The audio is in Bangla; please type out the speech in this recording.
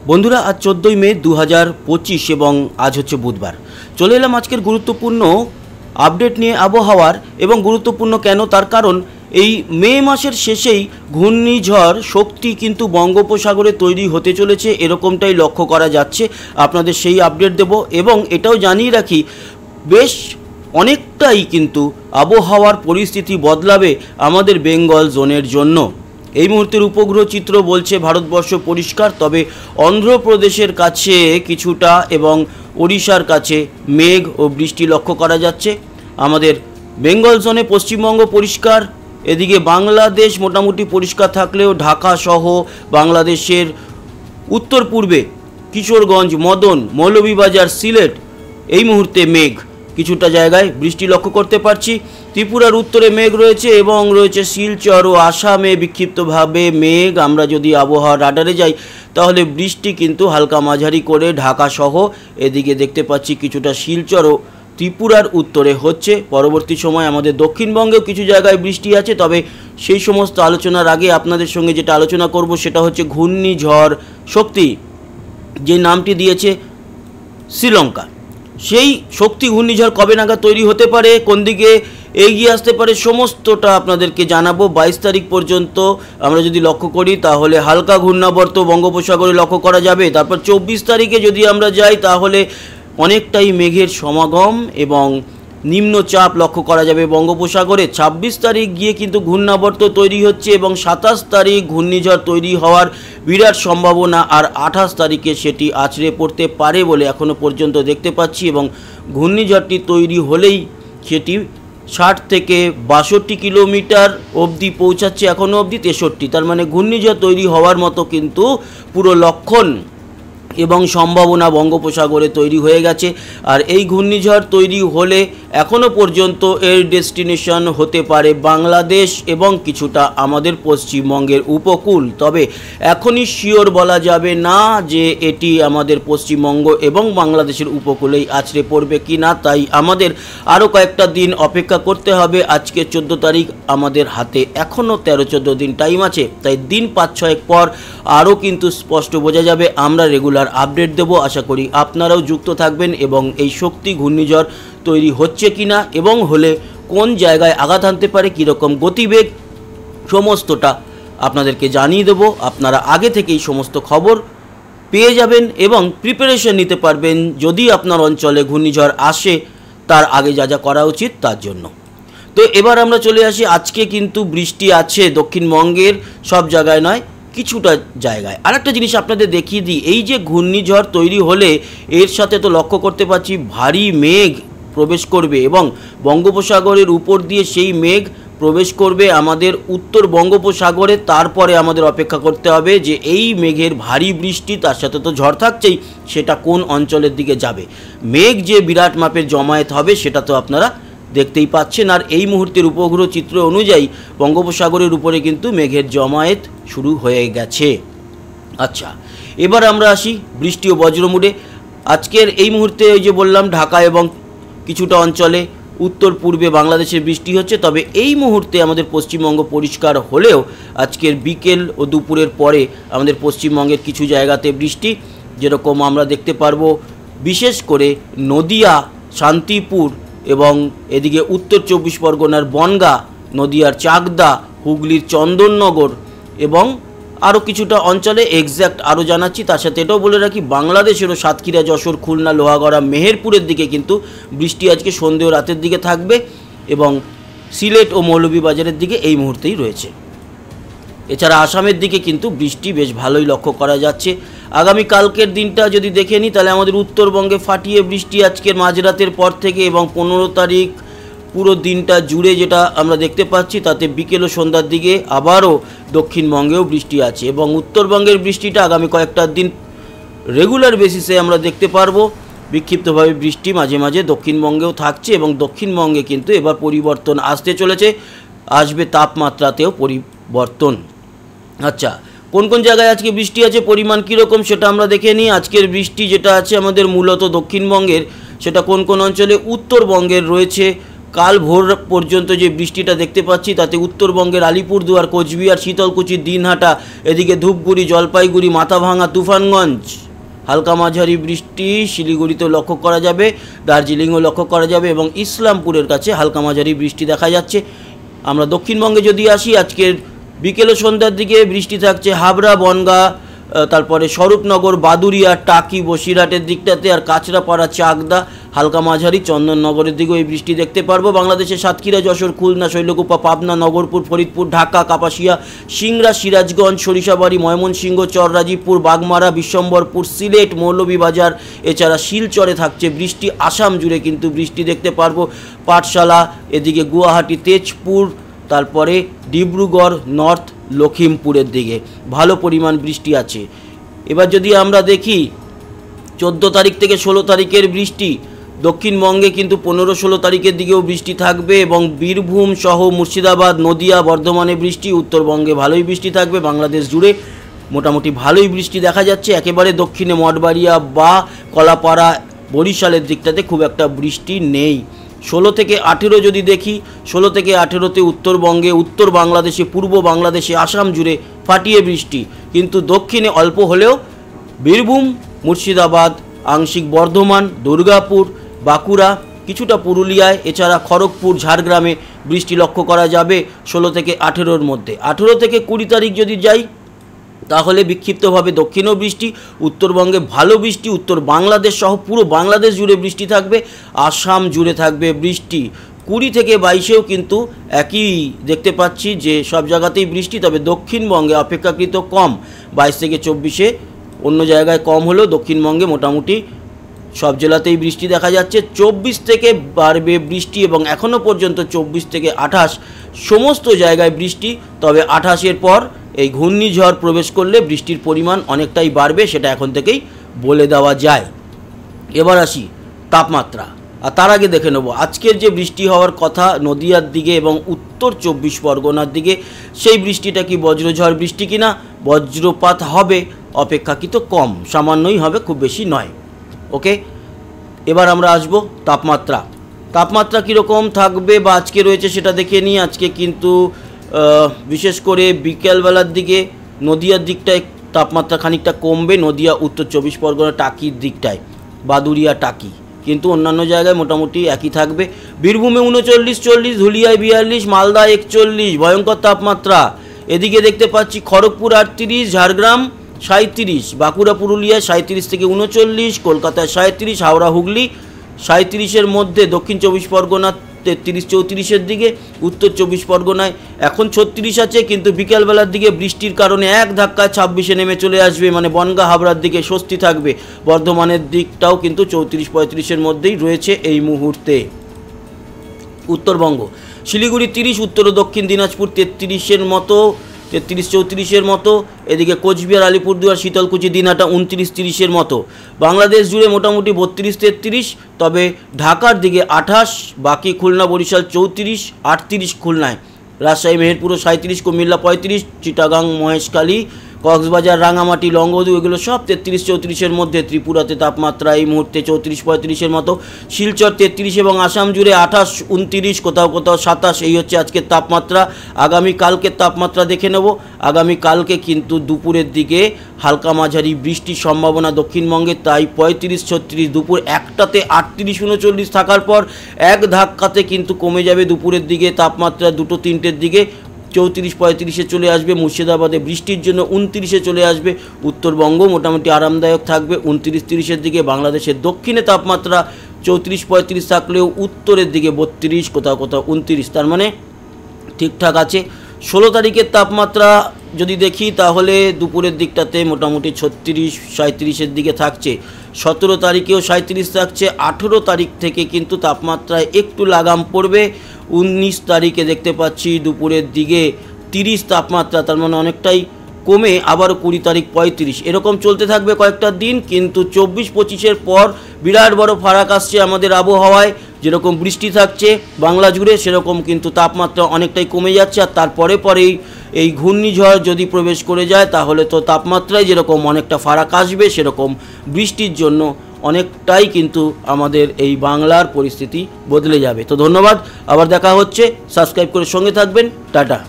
বন্ধুরা, আজ 14ই মে 2025 এবং আজ হচ্ছে বুধবার। চলে এলাম আজকের গুরুত্বপূর্ণ আপডেট নিয়ে আবহাওয়ার। এবং গুরুত্বপূর্ণ কেন, তার কারণ এই মে মাসের শেষেই ঘূর্ণিঝড় শক্তি কিন্তু বঙ্গোপসাগরে তৈরি হতে চলেছে, এরকমটাই লক্ষ্য করা যাচ্ছে। আপনাদের সেই আপডেট দেব এবং এটাও জানিয়ে রাখি, বেশ অনেকটাই কিন্তু আবহাওয়ার পরিস্থিতি বদলাবে আমাদের বেঙ্গল জোনের জন্য। এই মুহূর্তের উপগ্রহ চিত্র বলছে ভারতবর্ষ পরিষ্কার, তবে অন্ধ্রপ্রদেশের কাছে কিছুটা এবং ওড়িশার কাছে মেঘ ও বৃষ্টি লক্ষ্য করা যাচ্ছে। আমাদের বেঙ্গল জোনে পশ্চিমবঙ্গ পরিষ্কার, এদিকে বাংলাদেশ মোটামুটি পরিষ্কার থাকলেও ঢাকা সহ বাংলাদেশের উত্তর পূর্বে কিশোরগঞ্জ, মদন, মৌলভীবাজার, সিলেট এই মুহূর্তে মেঘ, কিছুটা জায়গায় বৃষ্টি লক্ষ্য করতে পারছি। ত্রিপুরার উত্তরে মেঘ রয়েছে এবং রয়েছে শিলচর ও আসামে বিক্ষিপ্তভাবে মেঘ। আমরা যদি আবহাওয়া রাডারে যাই তাহলে বৃষ্টি কিন্তু হালকা মাঝারি করে ঢাকা সহ এদিকে দেখতে পাচ্ছি কিছুটা শিলচর ও ত্রিপুরার উত্তরে হচ্ছে। পরবর্তী সময় আমাদের দক্ষিণবঙ্গেও কিছু জায়গায় বৃষ্টি আছে, তবে সেই সমস্ত আলোচনার আগে আপনাদের সঙ্গে যেটা আলোচনা করব সেটা হচ্ছে ঘূর্ণিঝড় শক্তি, যে নামটি দিয়েছে শ্রীলঙ্কা। সেই শক্তি ঘূর্ণিঝড় কবে নাগাদ তৈরি হতে পারে, কোন দিকে এগিয়ে আসতে পারে, সমস্তটা আপনাদেরকে জানাবো। 22 তারিখ পর্যন্ত আমরা যদি লক্ষ্য করি তাহলে হালকা ঘূর্ণাবর্ত বঙ্গোপসাগরে লক্ষ্য করা যাবে। তারপর 24 তারিখে যদি আমরা যাই তাহলে অনেকটাই মেঘের সমাগম এবং নিম্নচাপ লক্ষ্য করা যাবে বঙ্গোপসাগরে। 26 তারিখ গিয়ে কিন্তু ঘূর্ণাবর্ত তৈরি হচ্ছে এবং 27 তারিখ ঘূর্ণিঝড় তৈরি হওয়ার বিরাট সম্ভাবনা, আর 28 তারিখে সেটি আছড়ে পড়তে পারে বলে এখনও পর্যন্ত দেখতে পাচ্ছি। এবং ঘূর্ণিঝড়টি তৈরি হলেই সেটি 60 থেকে 62 কিলোমিটার অবধি পৌঁছাচ্ছে, এখনও অবধি 63। তার মানে ঘূর্ণিঝড় তৈরি হওয়ার মতো কিন্তু পুরো লক্ষণ এবং সম্ভাবনা বঙ্গোপসাগরে তৈরি হয়ে গেছে। আর এই ঘূর্ণিঝড় তৈরি হলে এখনও পর্যন্ত এর ডেস্টিনেশন হতে পারে বাংলাদেশ এবং কিছুটা আমাদের পশ্চিমবঙ্গের উপকূল। তবে এখনই শিওর বলা যাবে না যে এটি আমাদের পশ্চিমবঙ্গ এবং বাংলাদেশের উপকূলেই আছড়ে পড়বে কি না, তাই আমাদের আরও কয়েকটা দিন অপেক্ষা করতে হবে। আজকে 14 তারিখ, আমাদের হাতে এখনও 13-14 দিন টাইম আছে, তাই দিন 5-6 পর আরও কিন্তু স্পষ্ট বোঝা যাবে। আমরা রেগুলার আপডেট দেব, আশা করি আপনারাও যুক্ত থাকবেন এবং এই শক্তি ঘূর্ণিঝড় তৈরি হচ্ছে কিনা এবং হলে কোন জায়গায় আঘাত আনতে পারে, কীরকম গতিবেগ, সমস্তটা আপনাদেরকে জানিয়ে দেব। আপনারা আগে থেকেই সমস্ত খবর পেয়ে যাবেন এবং প্রিপারেশন নিতে পারবেন যদি আপনার অঞ্চলে ঘূর্ণিঝড় আসে, তার আগে যা যা করা উচিত তার জন্য। তো এবার আমরা চলে আসি, আজকে কিন্তু বৃষ্টি আছে দক্ষিণবঙ্গের সব জায়গায় নয়, কিছুটা জায়গায়। আরেকটা জিনিস আপনাদের দেখিয়ে দিই, এই যে ঘূর্ণিঝড় তৈরি হলে এর সাথে তো লক্ষ্য করতে পারছি ভারী মেঘ প্রবেশ করবে এবং বঙ্গোপসাগরের উপর দিয়ে সেই মেঘ প্রবেশ করবে আমাদের উত্তর বঙ্গোপসাগরে। তারপরে আমাদের অপেক্ষা করতে হবে যে এই মেঘের ভারী বৃষ্টি, তার সাথে তো ঝড় থাকছেই, সেটা কোন অঞ্চলের দিকে যাবে। মেঘ যে বিরাট মাপের জমায়েত হবে সেটা তো আপনারা দেখতেই পাচ্ছেন। আর এই মুহূর্তের উপগ্রহ চিত্র অনুযায়ী বঙ্গোপসাগরের উপরে কিন্তু মেঘের জমায়েত শুরু হয়ে গেছে। আচ্ছা, এবার আমরা আসি বৃষ্টি ও বজ্রমুডে। আজকের এই মুহূর্তে ওই যে বললাম ঢাকা এবং কিছুটা অঞ্চলে উত্তর পূর্বে বাংলাদেশের বৃষ্টি হচ্ছে, তবে এই মুহূর্তে আমাদের পশ্চিমবঙ্গ পরিষ্কার হলেও আজকের বিকেল ও দুপুরের পরে আমাদের পশ্চিমবঙ্গের কিছু জায়গাতে বৃষ্টি, যেরকম আমরা দেখতে পারবো বিশেষ করে নদিয়া, শান্তিপুর এবং এদিকে উত্তর 24 পরগনার বনগাঁ, নদিয়ার চাকদা, হুগলির চন্দননগর এবং আরও কিছুটা অঞ্চলে এক্স্যাক্ট আরও জানাচ্ছি। তার সাথে এটাও বলে রাখি, বাংলাদেশেরও সাতক্ষীরা, যশোর, খুলনা, লোহাগড়া, মেহেরপুরের দিকে কিন্তু বৃষ্টি আজকে সন্ধ্যে ও রাতের দিকে থাকবে এবং সিলেট ও মৌলভীবাজারের দিকে এই মুহূর্তেই রয়েছে। এছাড়া আসামের দিকে কিন্তু বৃষ্টি বেশ ভালোই লক্ষ্য করা যাচ্ছে। আগামী কালকের দিনটা যদি দেখে নিই তাহলে আমাদের উত্তরবঙ্গে ফাটিয়ে বৃষ্টি আজকের মাঝরাতের পর থেকে এবং 15 তারিখ পুরো দিনটা জুড়ে যেটা আমরা দেখতে পাচ্ছি, তাতে বিকেল ও সন্ধ্যার দিকে আবারও দক্ষিণবঙ্গেও বৃষ্টি আছে এবং উত্তরবঙ্গের বৃষ্টিটা আগামী কয়েকটা দিন রেগুলার বেসিসে আমরা দেখতে পারবো। বিক্ষিপ্তভাবে বৃষ্টি মাঝে মাঝে দক্ষিণবঙ্গেও থাকছে এবং দক্ষিণবঙ্গে কিন্তু এবার পরিবর্তন আসতে চলেছে, আসবে তাপমাত্রাতেও পরিবর্তন। আচ্ছা, কোন কোন জায়গায় আজকে বৃষ্টি আছে, পরিমাণ কীরকম সেটা আমরা দেখে নিই। আজকের বৃষ্টি যেটা আছে আমাদের মূলত দক্ষিণবঙ্গের, সেটা কোন কোন অঞ্চলে, উত্তরবঙ্গের রয়েছে কাল ভোর পর্যন্ত যে বৃষ্টিটা দেখতে পাচ্ছি তাতে উত্তরবঙ্গের আলিপুরদুয়ার, কোচবিহার, শীতলকুচি, দিনহাটা, এদিকে ধূপগুড়ি, জলপাইগুড়ি, মাথাভাঙা, তুফানগঞ্জ হালকা মাঝারি বৃষ্টি, শিলিগুড়িতেও লক্ষ্য করা যাবে, দার্জিলিংও লক্ষ্য করা যাবে এবং ইসলামপুরের কাছে হালকা মাঝারি বৃষ্টি দেখা যাচ্ছে। আমরা দক্ষিণবঙ্গে যদি আসি, আজকের বিকেল ও সন্ধ্যার দিকে বৃষ্টি থাকছে হাবড়া, বনগাঁ, তারপরে স্বরূপনগর, বাদুরিয়া, টাকি, বসিরহাটের দিকটাতে, আর কাঁচরাপাড়া, চাকদা হালকা মাঝারি, চন্দননগরের দিকেও এই বৃষ্টি দেখতে পারবো। বাংলাদেশের সাতক্ষীরা, যশোর, খুলনা, শৈলকুপা, পাবনা, নগরপুর, ফরিদপুর, ঢাকা, কাপাসিয়া, সিংড়া, সিরাজগঞ্জ, সরিষাবাড়ি, ময়মনসিংহ, চররাজীবপুর, বাগমারা, বিশ্বম্বরপুর, সিলেট, মৌলভীবাজার, এছাড়া শিলচরে থাকছে বৃষ্টি। আসাম জুড়ে কিন্তু বৃষ্টি দেখতে পারবো। পাঠশালা, এদিকে গুয়াহাটি, তেজপুর, তারপরে ডিব্রুগড়, নর্থ লখিমপুরের দিকে ভালো পরিমাণ বৃষ্টি আছে। এবার যদি আমরা দেখি 14 তারিখ থেকে 16 তারিখের বৃষ্টি, দক্ষিণবঙ্গে কিন্তু 15-16 তারিখের দিকেও বৃষ্টি থাকবে এবং বীরভূম সহ মুর্শিদাবাদ, নদিয়া, বর্ধমানে বৃষ্টি। উত্তরবঙ্গে ভালোই বৃষ্টি থাকবে, বাংলাদেশ জুড়ে মোটামুটি ভালোই বৃষ্টি দেখা যাচ্ছে। একেবারে দক্ষিণে মঠবাড়িয়া বা কলাপাড়া, বরিশালের দিকটাতে খুব একটা বৃষ্টি নেই। 16 থেকে 18 যদি দেখি, 16 থেকে 18তে উত্তরবঙ্গে, উত্তর বাংলাদেশে, পূর্ব বাংলাদেশে, আসাম জুড়ে ফাটিয়ে বৃষ্টি, কিন্তু দক্ষিণে অল্প হলেও বীরভূম, মুর্শিদাবাদ, আংশিক বর্ধমান, দুর্গাপুর, বাঁকুড়া, কিছুটা পুরুলিয়ায়, এছাড়া খড়গপুর, ঝাড়গ্রামে বৃষ্টি লক্ষ্য করা যাবে 16 থেকে 18-র মধ্যে। 18 থেকে 20 তারিখ যদি যাই, তাহলে বিক্ষিপ্তভাবে দক্ষিণেও বৃষ্টি, উত্তরবঙ্গে ভালো বৃষ্টি, উত্তর বাংলাদেশ সহ পুরো বাংলাদেশ জুড়ে বৃষ্টি থাকবে, আসাম জুড়ে থাকবে বৃষ্টি। 20 থেকে 22-এও কিন্তু একই দেখতে পাচ্ছি যে সব জায়গাতেই বৃষ্টি, তবে দক্ষিণবঙ্গে অপেক্ষাকৃত কম। 22 থেকে 24-এ অন্য জায়গায় কম হলেও দক্ষিণবঙ্গে মোটামুটি সব জেলাতেই বৃষ্টি দেখা যাচ্ছে। 24 থেকে বাড়বে বৃষ্টি এবং এখনও পর্যন্ত 24 থেকে 28 সমস্ত জায়গায় বৃষ্টি, তবে 28-এর পর এই ঘূর্ণিঝড় প্রবেশ করলে বৃষ্টির পরিমাণ অনেকটাই বাড়বে, সেটা এখন থেকেই বলে দেওয়া যায়। এবার আসি তাপমাত্রা, আর তার আগে দেখে নেব আজকের যে বৃষ্টি হওয়ার কথা নদিয়ার দিকে এবং উত্তর 24 পরগনার দিকে, সেই বৃষ্টিটা কি বজ্রঝড় বৃষ্টি কিনা। বজ্রপাত হবে, অপেক্ষাকৃত কম, সামান্যই হবে, খুব বেশি নয়। ওকে, এবার আমরা আসবো তাপমাত্রা। তাপমাত্রা কীরকম থাকবে বা আজকে রয়েছে সেটা দেখে নিই। আজকে কিন্তু বিশেষ করে বিকেলবেলার দিকে নদিয়ার দিকটায় তাপমাত্রা খানিকটা কমবে, নদিয়া, উত্তর 24 পরগনা, টাকির দিকটায়, বাদুরিয়া, টাকি, কিন্তু অন্যান্য জায়গায় মোটামুটি একই থাকবে। বীরভূমে 39-40, ধুলিয়ায় 42, মালদা 41, ভয়ঙ্কর তাপমাত্রা। এদিকে দেখতে পাচ্ছি খড়গপুর 38, ঝাড়গ্রাম 37, বাঁকুড়া, পুরুলিয়ায় 37 থেকে 39, কলকাতায় 37, হাওড়া, হুগলি 37-এর মধ্যে, দক্ষিণ 24 পরগনা 33-34-এর দিকে, উত্তর 24 পরগনায় এখন 36 আছে, কিন্তু বিকালবেলার দিকে বৃষ্টির কারণে এক ধাক্কায় 26-এ নেমে চলে আসবে, মানে বনগাঁ, হাবড়ার দিকে স্বস্তি থাকবে। বর্ধমানের দিকটাও কিন্তু 34-35-এর মধ্যেই রয়েছে এই মুহূর্তে। উত্তরবঙ্গ, শিলিগুড়ি 30, উত্তর ও দক্ষিণ দিনাজপুর 33-এর মতো, 33-34-এর মতো, এদিকে কোচবিহার, আলিপুরদুয়ার, শীতলকুচি, দিনহাটা 29-30-এর মতো। বাংলাদেশ জুড়ে মোটামুটি 32-33, তবে ঢাকার দিকে 28, বাকি খুলনা, বরিশাল 34, 38 খুলনায়, রাজশাহী, মেহেরপুরও 37, কুমিল্লা 35, চিটাগাং, মহেশখালী, কক্সবাজার, রাঙামাটি, লংগদু এগুলো সব 33-34-এর মধ্যে। ত্রিপুরাতে তাপমাত্রা এই মুহূর্তে 34-35-এর মতো, শিলচর 33 এবং আসাম জুড়ে 28-29, কোথাও কোথাও 27, এই হচ্ছে আজকের তাপমাত্রা। আগামীকালকের তাপমাত্রা দেখে নেব। আগামীকালকে কিন্তু দুপুরের দিকে হালকা মাঝারি বৃষ্টির সম্ভাবনা দক্ষিণবঙ্গে, তাই 35-36, দুপুর 1টাতে 38-39 থাকার পর এক ধাক্কাতে কিন্তু কমে যাবে দুপুরের দিকে তাপমাত্রা, 2-3টের দিকে 34-35-এ চলে আসবে। মুর্শিদাবাদে বৃষ্টির জন্য 29-এ চলে আসবে। উত্তরবঙ্গ মোটামুটি আরামদায়ক থাকবে 29-30-এর দিকে। বাংলাদেশের দক্ষিণে তাপমাত্রা 34-35 থাকলেও উত্তরের দিকে 32, কোথাও কোথাও 29, তার মানে ঠিকঠাক আছে। 16 তারিখের তাপমাত্রা যদি দেখি তাহলে দুপুরের দিকটাতে মোটামুটি 36-37-এর দিকে থাকছে। 17 তারিখেও 37 থাকছে। 18 তারিখ থেকে কিন্তু তাপমাত্রায় একটু লাগাম পড়বে। 19 তারিখে দেখতে পাচ্ছি দুপুরের দিকে 30 তাপমাত্রা, তার মানে অনেকটাই কমে আবারও 20 তারিখ 35, এরকম চলতে থাকবে কয়েকটা দিন। কিন্তু 24-25-এর পর বিরাট বড় ফারাক আসছে আমাদের আবহাওয়ায়। যেরকম বৃষ্টি থাকছে বাংলা জুড়ে, সেরকম কিন্তু তাপমাত্রা অনেকটাই কমে যাচ্ছে। আর তারপরে পরেই এই ঘূর্ণিঝড় যদি প্রবেশ করে যায় তাহলে তো তাপমাত্রায় যেরকম অনেকটা ফারাক আসবে, সেরকম বৃষ্টির জন্য অনেকটাই কিন্তু আমাদের এই বাংলার পরিস্থিতি বদলে যাবে। তো ধন্যবাদ, আবার দেখা হচ্ছে, সাবস্ক্রাইব করে সঙ্গে থাকবেন, টাটা।